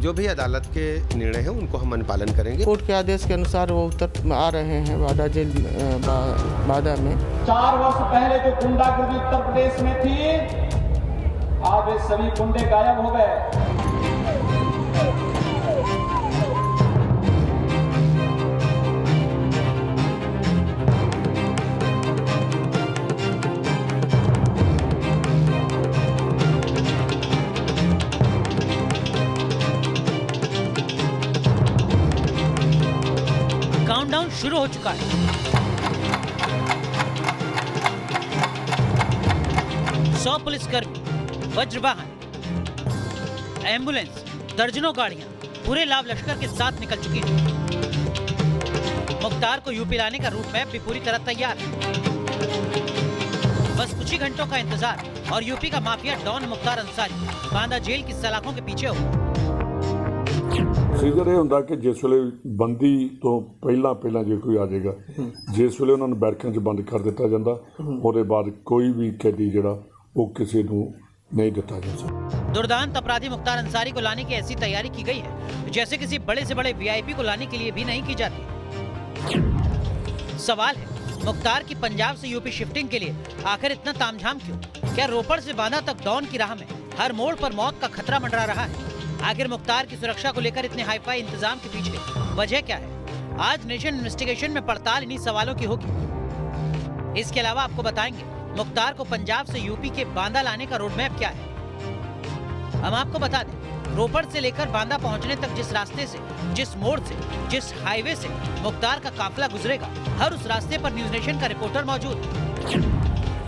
जो भी अदालत के निर्णय हैं उनको हम अनुपालन करेंगे। कोर्ट के आदेश के अनुसार वो उत्तर आ रहे हैं बादा जेल बादा में। 4 वर्ष पहले जो गुंडागर्दी उत्तर प्रदेश में थी, आज वे सभी गुंडे गायब हो गए। काउंटडाउन शुरू हो चुका है। सौ पुलिसकर्मी, वज्र वाहन, एम्बुलेंस, दर्जनों गाड़ियां पूरे लाभ लश्कर के साथ निकल चुकी हैं। मुख्तार को यूपी लाने का रूट मैप भी पूरी तरह तैयार है। बस कुछ ही घंटों का इंतजार और यूपी का mafia don Mukhtar Ansari Banda jail की सलाखों के पीछे हो। ਸੀਜ਼ਰ ਇਹ ਹੁੰਦਾ ਕਿ ਜਿਸ ਵੇਲੇ ਬੰਦੀ ਤੋਂ ਪਹਿਲਾਂ ਜੇ ਕੋਈ ਆ ਜਾਏਗਾ, ਜਿਸ ਵੇਲੇ ਉਹਨਾਂ ਨੂੰ ਬੈਰਕਾਂ 'ਚ ਬੰਦ ਕਰ ਦਿੱਤਾ ਜਾਂਦਾ, ਉਹਦੇ ਬਾਅਦ ਕੋਈ ਵੀ ਕੈਦੀ ਜਿਹੜਾ ਉਹ ਕਿਸੇ ਨੂੰ नहीं दिता जा सकता। दुर्दांत अपराधी मुख्तार अंसारी को लाने की ऐसी तैयारी की गई है जैसे किसी बड़े से बड़े वीआईपी को लाने के लिए भी नहीं की जाती। सवाल है, मुख्तार की पंजाब से यूपी शिफ्टिंग के लिए आखिर इतना तामझाम क्यों? क्या रोपड़ से बांदा तक डॉन की राह में हर मोड़ पर मौत का खतरा मंडरा रहा है? आखिर मुख्तार की सुरक्षा को लेकर इतने हाईफाई इंतजाम के पीछे वजह क्या है? आज नेशन इन्वेस्टिगेशन में पड़ताल इन्हीं सवालों की होगी। इसके अलावा आपको बताएंगे मुख्तार को पंजाब से यूपी के बांदा लाने का रोड मैप क्या है। हम आपको बता दें, रोपड़ से लेकर बांदा पहुंचने तक जिस रास्ते से, जिस मोड़ से, जिस हाईवे से मुख्तार का काफिला गुजरेगा, हर उस रास्ते पर न्यूज नेशन का रिपोर्टर मौजूद है।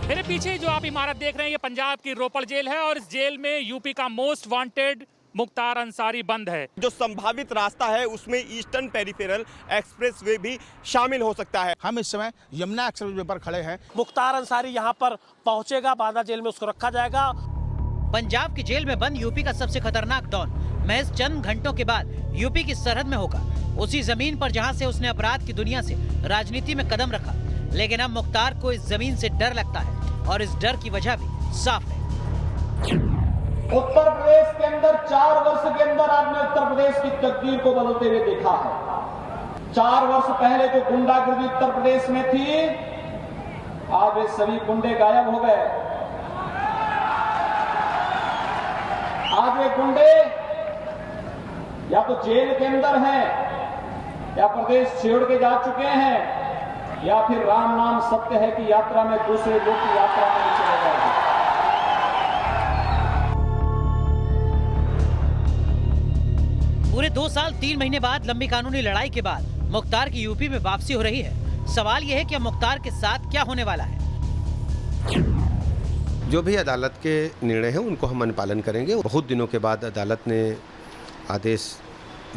मेरे पीछे जो आप इमारत देख रहे हैं, ये पंजाब की रोपड़ जेल है और इस जेल में यूपी का मोस्ट वांटेड मुख्तार अंसारी बंद है। जो संभावित रास्ता है उसमें ईस्टर्न पेरिफेरल एक्सप्रेसवे भी शामिल हो सकता है। हम इस समय यमुना एक्सप्रेसवे पर खड़े हैं। मुख्तार अंसारी यहाँ पर पहुंचेगा, बांदा जेल में उसको रखा जाएगा। पंजाब की जेल में बंद यूपी का सबसे खतरनाक डॉन महज चंद घंटों के बाद यूपी की सरहद में होगा, उसी जमीन पर जहां से उसने अपराध की दुनिया से राजनीति में कदम रखा। लेकिन अब मुख्तार को इस जमीन से डर लगता है और इस डर की वजह भी साफ है। उत्तर प्रदेश के अंदर 4 वर्ष के अंदर आपने उत्तर प्रदेश की तकदीर को बदलते हुए देखा है। 4 वर्ष पहले जो गुंडागर्दी उत्तर प्रदेश में थी, आज वे सभी गुंडे गायब हो गए। आज वे गुंडे या तो जेल के अंदर हैं, या प्रदेश छोड़ के जा चुके हैं, या फिर राम नाम सत्य है की यात्रा में दूसरे लोग की यात्रा में चले जाएंगे। पूरे 2 साल 3 महीने बाद लंबी कानूनी लड़ाई के बाद मुख्तार की यूपी में वापसी हो रही है। सवाल यह है कि मुख्तार के साथ क्या होने वाला है। जो भी अदालत के निर्णय हैं उनको हम अनुपालन करेंगे। बहुत दिनों के बाद अदालत ने आदेश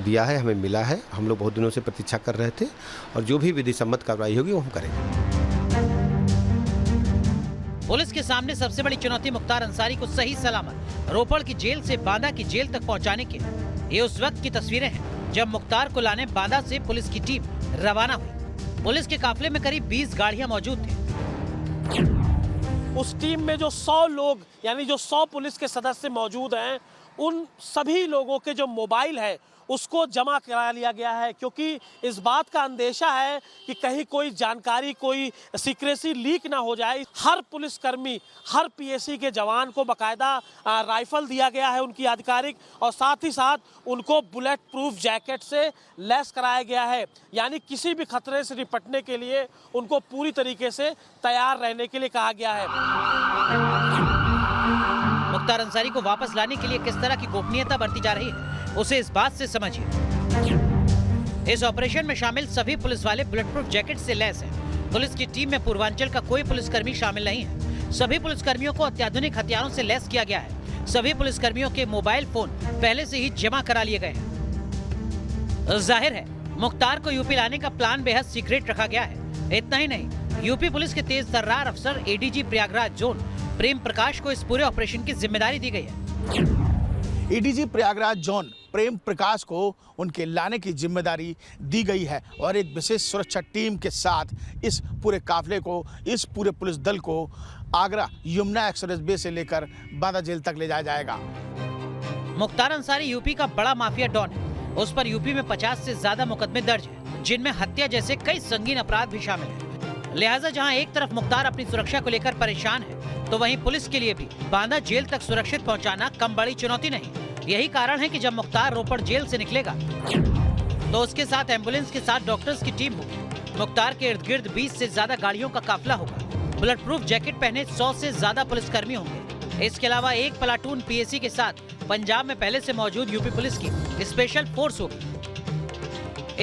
दिया है, हमें मिला है। हम लोग बहुत दिनों से प्रतीक्षा कर रहे थे और जो भी विधि सम्मत कार्रवाई होगी वो हम करेंगे। पुलिस के सामने सबसे बड़ी चुनौती मुख्तार अंसारी को सही सलामत रोपड़ की जेल से बांदा की जेल तक पहुंचाने की। ये उस वक्त की तस्वीरें हैं जब मुख्तार को लाने बांदा से पुलिस की टीम रवाना हुई। पुलिस के काफिले में करीब 20 गाड़ियां मौजूद थी। उस टीम में जो 100 लोग यानी जो 100 पुलिस के सदस्य मौजूद हैं, उन सभी लोगों के जो मोबाइल है उसको जमा करा लिया गया है, क्योंकि इस बात का अंदेशा है कि कहीं कोई जानकारी, कोई सीक्रेसी लीक ना हो जाए। हर पुलिसकर्मी, हर पीएसी के जवान को बाकायदा राइफल दिया गया है उनकी आधिकारिक, और साथ ही साथ उनको बुलेट प्रूफ जैकेट से लैस कराया गया है। यानी किसी भी खतरे से निपटने के लिए उनको पूरी तरीके से तैयार रहने के लिए कहा गया है। मुख्तार अंसारी को वापस लाने के लिए किस तरह की गोपनीयता बरती जा रही है, उसे इस बात से समझिए। इस ऑपरेशन में शामिल सभी पुलिस वाले बुलेट प्रूफ जैकेट से लैस हैं। पुलिस की टीम में पूर्वांचल का कोई पुलिसकर्मी शामिल नहीं है। सभी पुलिसकर्मियों को अत्याधुनिक हथियारों से लैस किया गया है। सभी पुलिसकर्मियों के मोबाइल फोन पहले से ही जमा करा लिए गए हैं। जाहिर है मुख्तार को यूपी लाने का प्लान बेहद सीक्रेट रखा गया है। इतना ही नहीं, यूपी पुलिस के तेज तर्रार अफसर एडीजी प्रयागराज जोन प्रेम प्रकाश को इस पूरे ऑपरेशन की जिम्मेदारी दी गई है। एडीजी प्रयागराज जोन प्रेम प्रकाश को उनके लाने की जिम्मेदारी दी गई है और एक विशेष सुरक्षा टीम के साथ इस पूरे काफिले को, इस पूरे पुलिस दल को आगरा यमुना एक्सप्रेसवे से लेकर बांदा जेल तक ले जाया जाएगा। मुख्तार अंसारी यूपी का बड़ा माफिया डॉन है। उस पर यूपी में 50 से ज्यादा मुकदमे दर्ज हैं, जिनमें हत्या जैसे कई संगीन अपराध भी शामिल हैं। लिहाजा जहां एक तरफ मुख्तार अपनी सुरक्षा को लेकर परेशान है, तो वहीं पुलिस के लिए भी बांदा जेल तक सुरक्षित पहुंचाना कम बड़ी चुनौती नहीं। यही कारण है कि जब मुख्तार रोपड़ जेल से निकलेगा तो उसके साथ एम्बुलेंस के साथ डॉक्टर्स की टीम होगी। मुख्तार के इर्द गिर्द 20 से ज्यादा गाड़ियों का काफिला होगा। बुलेट प्रूफ जैकेट पहने 100 से ज्यादा पुलिसकर्मी होंगे। इसके अलावा एक प्लाटून पीएसी के साथ पंजाब में पहले से मौजूद यूपी पुलिस की स्पेशल फोर्स होगी।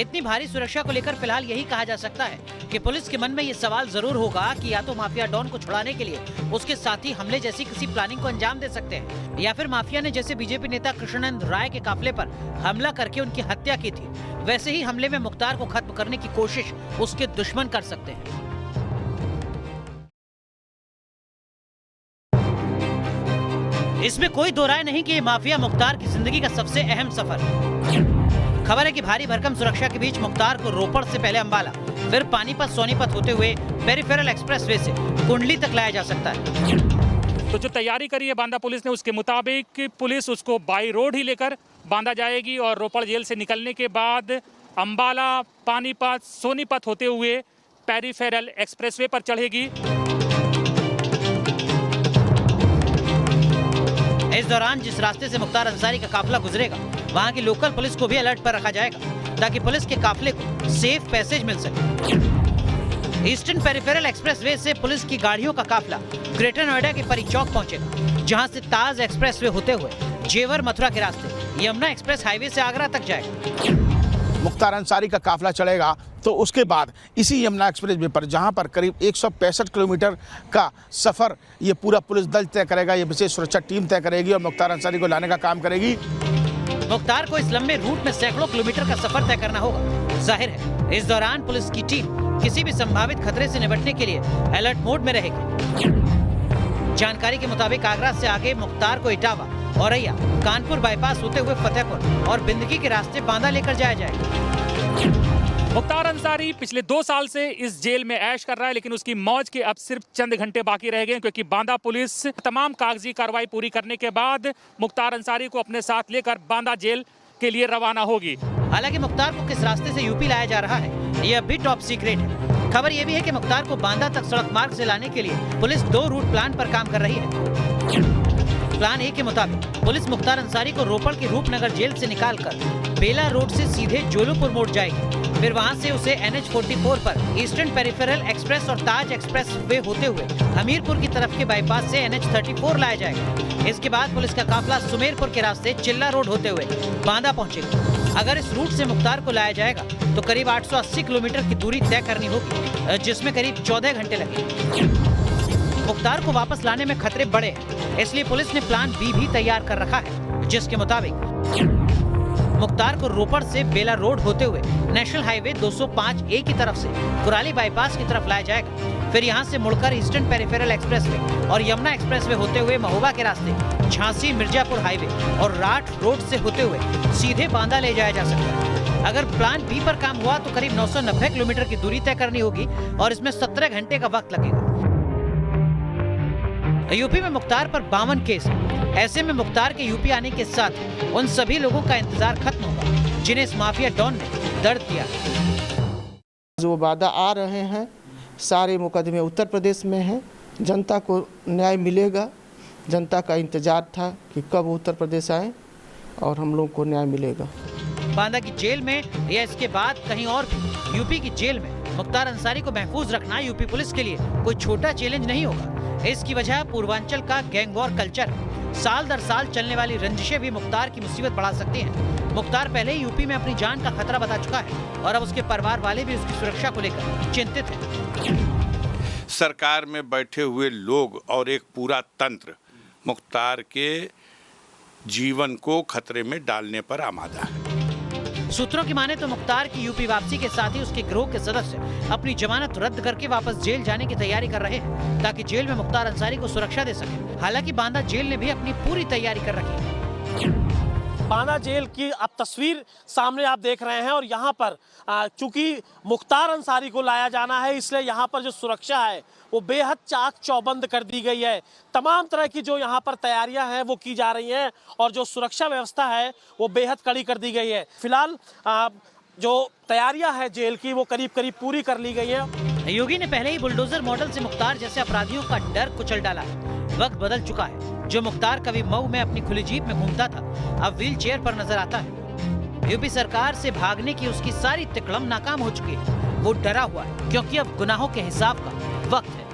इतनी भारी सुरक्षा को लेकर फिलहाल यही कहा जा सकता है कि पुलिस के मन में ये सवाल जरूर होगा कि या तो माफिया डॉन को छुड़ाने के लिए उसके साथी हमले जैसी किसी प्लानिंग को अंजाम दे सकते हैं, या फिर माफिया ने जैसे बीजेपी नेता कृष्णानंद राय के काफिले पर हमला करके उनकी हत्या की थी, वैसे ही हमले में मुख्तार को खत्म करने की कोशिश उसके दुश्मन कर सकते हैं। इसमें कोई दो राय नहीं कि ये माफिया मुख्तार की जिंदगी का सबसे अहम सफर है। खबर है कि भारी भरकम सुरक्षा के बीच मुख्तार को रोपड़ से पहले अंबाला, फिर पानीपत सोनीपत होते हुए पेरिफेरल एक्सप्रेसवे से कुंडली तक लाया जा सकता है। तो जो तैयारी करी है बांदा पुलिस ने, उसके मुताबिक पुलिस उसको बाई रोड ही लेकर बांदा जाएगी और रोपड़ जेल से निकलने के बाद अंबाला, पानीपत, सोनीपत होते हुए पेरिफेरल एक्सप्रेसवे पर चढ़ेगी। इस दौरान जिस रास्ते से मुख्तार अंसारी का काफिला गुजरेगा, वहां की लोकल पुलिस को भी अलर्ट पर रखा जाएगा, ताकि पुलिस के काफिले को सेफ पैसेज मिल सके। ईस्टर्न पेरिफेरल एक्सप्रेसवे से पुलिस की गाड़ियों का काफिला ग्रेटर नोएडा के परी चौक पहुंचेगा, जहां से ताज एक्सप्रेसवे होते हुए जेवर मथुरा के रास्ते यमुना एक्सप्रेस हाईवे से आगरा तक जाएगा। मुख्तार अंसारी का काफिला चलेगा तो उसके बाद इसी यमुना एक्सप्रेसवे पर, जहां पर करीब 165 किलोमीटर का सफर ये पूरा पुलिस दल तय करेगा, ये विशेष सुरक्षा टीम तय करेगी और मुख्तार अंसारी को लाने का काम करेगी। मुख्तार को इस लंबे रूट में सैकड़ों किलोमीटर का सफर तय करना होगा। जाहिर है इस दौरान पुलिस की टीम किसी भी संभावित खतरे से निपटने के लिए अलर्ट मोड में रहेगी। जानकारी के मुताबिक आगरा से आगे मुख्तार को इटावा, औरैया, कानपुर बाईपास होते हुए फतेहपुर और बिंदगी के रास्ते बांदा लेकर जाया जाएगा। मुख्तार अंसारी पिछले 2 साल से इस जेल में ऐश कर रहा है, लेकिन उसकी मौज के अब सिर्फ चंद घंटे बाकी रह गए, क्योंकि बांदा पुलिस तमाम कागजी कार्रवाई पूरी करने के बाद मुख्तार अंसारी को अपने साथ लेकर बांदा जेल के लिए रवाना होगी। हालांकि मुख्तार को किस रास्ते से यूपी लाया जा रहा है, यह भी टॉप सीक्रेट है। खबर यह भी है कि मुख्तार को बांदा तक सड़क मार्ग से लाने के लिए पुलिस 2 रूट प्लान पर काम कर रही है। प्लान ए के मुताबिक पुलिस मुख्तार अंसारी को रोपड़ के रूपनगर जेल से निकालकर बेला रोड से सीधे जोलूपुर मोड़ जाएगी, फिर वहां से उसे NH-44 पर ईस्टर्न पेरिफेरल एक्सप्रेस और ताज एक्सप्रेस वे होते हुए हमीरपुर की तरफ के बाईपास से NH-34 लाया जाएगा। इसके बाद पुलिस का काफिला सुमेरपुर के रास्ते चिल्ला रोड होते हुए बांदा पहुंचेगा। अगर इस रूट से मुख्तार को लाया जाएगा तो करीब 880 किलोमीटर की दूरी तय करनी होगी, जिसमें करीब 14 घंटे लगेंगे। मुख्तार को वापस लाने में खतरे बड़े हैं, इसलिए पुलिस ने प्लान बी भी तैयार कर रखा है, जिसके मुताबिक मुख्तार को रोपड़ से बेला रोड होते हुए नेशनल हाईवे 205A की तरफ से कुराली बाईपास की तरफ लाया जाएगा, फिर यहां से मुड़कर ईस्टर्न पेरिफेरल एक्सप्रेसवे और यमुना एक्सप्रेसवे होते हुए महोबा के रास्ते झांसी मिर्जापुर हाईवे और राठ रोड से होते हुए सीधे बांदा ले जाया जा सकता है। अगर प्लान बी पर काम हुआ तो करीब 990 किलोमीटर की दूरी तय करनी होगी और इसमें 17 घंटे का वक्त लगेगा। यूपी में मुख्तार पर 52 केस हैं। ऐसे में मुख्तार के यूपी आने के साथ उन सभी लोगों का इंतजार खत्म होगा जिन्हें इस माफिया डॉन ने दर्द दिया। जो वादा आ रहे हैं सारे मुकदमे उत्तर प्रदेश में हैं। जनता को न्याय मिलेगा। जनता का इंतजार था कि कब उत्तर प्रदेश आए और हम लोग को न्याय मिलेगा। बांदा की जेल में या इसके बाद कहीं और भी यूपी की जेल में मुख्तार अंसारी को महफूज रखना यूपी पुलिस के लिए कोई छोटा चैलेंज नहीं होगा। इसकी वजह पूर्वांचल का गैंग वॉर कल्चर है। साल दर साल चलने वाली रंजिशें भी मुख्तार की मुसीबत बढ़ा सकती हैं। मुख्तार पहले ही यूपी में अपनी जान का खतरा बता चुका है और अब उसके परिवार वाले भी उसकी सुरक्षा को लेकर चिंतित हैं। सरकार में बैठे हुए लोग और एक पूरा तंत्र मुख्तार के जीवन को खतरे में डालने पर आमादा है। सूत्रों की माने तो मुख्तार की यूपी वापसी के साथ ही उसके गिरोह के सदस्य अपनी जमानत रद्द करके वापस जेल जाने की तैयारी कर रहे हैं ताकि जेल में मुख्तार अंसारी को सुरक्षा दे सके। हालांकि बांदा जेल ने भी अपनी पूरी तैयारी कर रखी है। बांदा जेल की अब तस्वीर सामने आप देख रहे हैं और यहाँ पर चूंकि मुख्तार अंसारी को लाया जाना है, इसलिए यहाँ पर जो सुरक्षा है वो बेहद चाक चौबंद कर दी गई है। तमाम तरह की जो यहाँ पर तैयारियां हैं वो की जा रही हैं और जो सुरक्षा व्यवस्था है वो बेहद कड़ी कर दी गई है। फिलहाल जो तैयारियां हैं जेल की वो करीब करीब पूरी कर ली गई है। योगी ने पहले ही बुलडोजर मॉडल से मुख्तार जैसे अपराधियों का डर कुचल डाला है। वक्त बदल चुका है। जो मुख्तार कभी मऊ में अपनी खुली जीप में घूमता था, अब व्हील चेयर पर नजर आता है। यूपी सरकार से भागने की उसकी सारी तिकड़म नाकाम हो चुकी है। वो डरा हुआ है क्योंकि अब गुनाहों के हिसाब का वक्त है।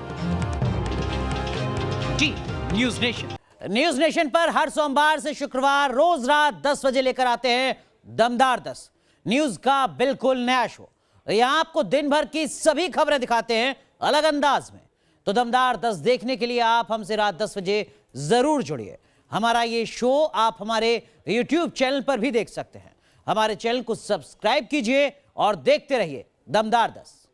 News nation. न्यूज नेशन पर हर सोमवार से शुक्रवार रोज रात 10 बजे लेकर आते हैं दमदार 10 न्यूज का बिल्कुल नया शो। यहां आपको दिन भर की सभी खबरें दिखाते हैं अलग अंदाज में। तो दमदार 10 देखने के लिए आप हमसे रात 10 बजे जरूर जुड़िए। हमारा ये शो आप हमारे YouTube चैनल पर भी देख सकते हैं। हमारे चैनल को सब्सक्राइब कीजिए और देखते रहिए दमदार 10।